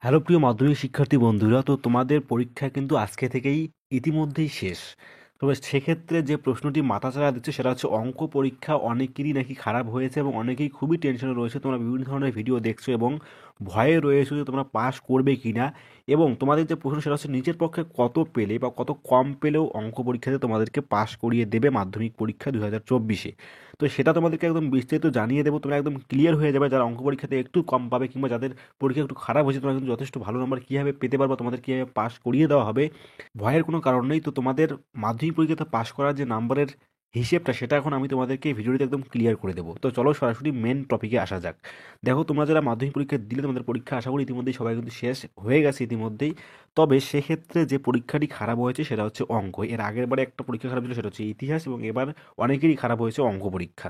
Hello প্রিয় মাধ্যমিক শিক্ষার্থী বন্ধুরা, তো তোমাদের পরীক্ষা কিন্তু আজকে থেকেই ইতিমধ্যেই শেষ। তবে সেক্ষেত্রে যে প্রশ্নটি মাথাচাড়া দিচ্ছে সেটা হচ্ছে অঙ্ক পরীক্ষা অনেকেরই নাকি খারাপ হয়েছে এবং অনেকেই খুবই টেনশনে রয়েছে। তোমরা বিভিন্ন ধরনের ভিডিও দেখছো এবং ভয়ে রয়েছো যে তোমরা পাস করবে কি না, এবং তোমাদের যে প্রশ্ন সেটা হচ্ছে নিজের পক্ষে কত পেলে বা কত কম পেলেও অঙ্ক পরীক্ষাতে তোমাদেরকে পাস করিয়ে দেবে মাধ্যমিক পরীক্ষা 2024-এ। তো সেটা তোমাদেরকে একদম বিস্তারিত জানিয়ে দেবো, তোমরা একদম ক্লিয়ার হয়ে যাবে যারা অঙ্ক পরীক্ষাতে একটু কম পাবে কিংবা যাদের পরীক্ষা একটু খারাপ হয়েছে, তোমরা কিন্তু যথেষ্ট ভালো নাম্বার কীভাবে পেতে পারবে, তোমাদের কীভাবে পাস করিয়ে দেওয়া হবে। ভয়ের কোনো কারণ নেই। তো তোমাদের মাধ্যমিক পরীক্ষাতে পাস করার যে নাম্বারের হিসেবটা সেটা এখন আমি তোমাদেরকে এই ভিডিওটিতে একদম ক্লিয়ার করে দেবো। তো চলো সরাসরি মেন টপিকে আসা যাক। দেখো, তোমরা যারা মাধ্যমিক পরীক্ষা দিলে তোমাদের পরীক্ষা আশা করি ইতিমধ্যেই সবাই কিন্তু শেষ হয়ে গেছে ইতিমধ্যেই। তবে সেক্ষেত্রে যে পরীক্ষাটি খারাপ হয়েছে সেটা হচ্ছে অঙ্ক। এর আগের বারে একটা পরীক্ষা খারাপ ছিল সেটা হচ্ছে ইতিহাস, এবং এবার অনেকেরই খারাপ হয়েছে অঙ্ক পরীক্ষা।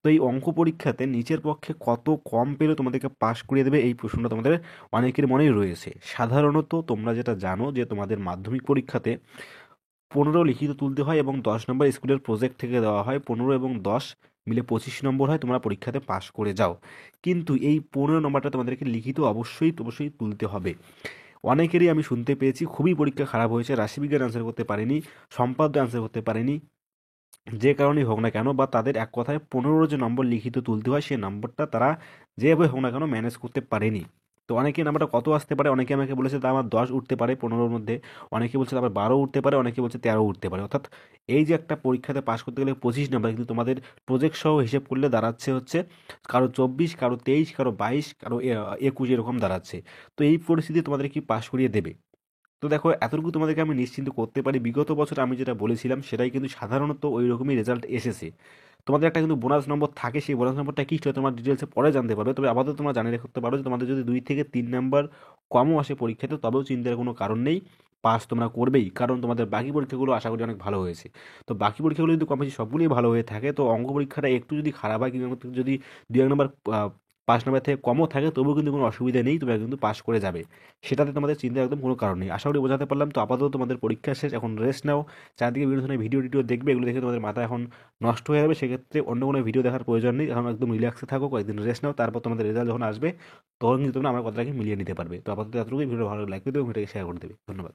তো এই অঙ্ক পরীক্ষাতে নিচের পক্ষে কত কম পেলে তোমাদেরকে পাশ করিয়ে দেবে, এই প্রশ্নটা তোমাদের অনেকের মনেই রয়েছে। সাধারণত তোমরা যেটা জানো যে তোমাদের মাধ্যমিক পরীক্ষাতে 15 লিখিত তুলতে হয় এবং 10 নম্বর স্কুলের প্রজেক্ট থেকে দেওয়া হয়। 15 এবং 10 মিলে 25 নম্বর হয়, তোমরা পরীক্ষাতে পাশ করে যাও। কিন্তু এই 15 নম্বরটা তোমাদেরকে লিখিত অবশ্যই অবশ্যই তুলতে হবে। অনেকেরই আমি শুনতে পেয়েছি খুবই পরীক্ষা খারাপ হয়েছে, রাশিবিজ্ঞান আনসার করতে পারেনি, সম্পাদ্য আনসার করতে পারেনি, যে কারণেই হোক না কেন, বা তাদের এক কথায় 15 যে নম্বর লিখিত তুলতে হয় সেই নম্বরটা তারা যেভাবে হোক না কেন ম্যানেজ করতে পারেনি। তো অনেকে নাম্বারটা কত আসতে পারে, অনেকে আমাকে বলেছে তা আমার 10 উঠতে পারে 15-র মধ্যে, অনেকে বলছে আমার 12 উঠতে পারে, অনেকে বলছে 13 উঠতে পারে। অর্থাৎ এই যে একটা পরীক্ষাতে পাশ করতে গেলে 25 নম্বর, কিন্তু তোমাদের প্রজেক্ট সহ হিসেব করলে দাঁড়াচ্ছে হচ্ছে কারো 24, কারো 23, কারো 22, কারো 21 এরকম দাঁড়াচ্ছে। তো এই পরিস্থিতি তোমাদের কি পাশ করিয়ে দেবে? তো দেখো, এতটুকু তোমাদেরকে আমি নিশ্চিন্ত করতে পারি, বিগত বছর আমি যেটা বলেছিলাম সেটাই কিন্তু সাধারণত ওই রকমই রেজাল্ট এসেছে। তোমাদের একটা কিন্তু বোনাস নম্বর থাকে, সেই বোনাস নম্বরটা কি সেটা তোমরা ডিটেলসে পরে জানতে পারবে। তবে আপাতত তোমরা জানিয়ে রাখতে পারো যে তোমাদের যদি 2 থেকে 3 নাম্বার কমও আসে পরীক্ষাতে, তবেও চিন্তার কোনো কারণ নেই, পাস তোমরা করবেই, কারণ তোমাদের বাকি পরীক্ষাগুলো আশা করি অনেক ভালো হয়েছে। তো বাকি পরীক্ষাগুলো যদি কম বেশি সবগুলোই ভালো হয়ে থাকে, তো অঙ্ক পরীক্ষাটা একটু যদি খারাপ হয় কিংবা যদি 2-1 নম্বর 5 নম্বর থেকে কমও থাকে, তবুও কিন্তু কোনো অসুবিধা নেই, তোমরা কিন্তু পাস করে যাবে। সেটাতে তোমাদের চিন্তার একদম কোনো কারণ নেই। আশা করি বোঝাতে পারলাম। তো আপাতত তোমাদের পরীক্ষা শেষ, এখন রেস্ট নাও। চারদিকে বিভিন্ন ধরনের ভিডিও টিডিও দেখবে, এগুলো দেখে তোমাদের মাথা এখন নষ্ট হয়ে যাবে। সেক্ষেত্রে অন্য কোনো ভিডিও দেখার প্রয়োজন নেই, এখন একদম রিল্যাক্সে থাকো, কয়েকদিন রেস্ট নাও, তারপর তোমাদের রেজাল্ট যখন আসবে তখন কিন্তু তোমরা আমার কথাটাকে মিলিয়ে নিতে পারবে। তো আপাতত এতটুকুই। ভিডিও ভালো লাগবে তো ভিডিওকে শেয়ার করে দেবে। ধন্যবাদ।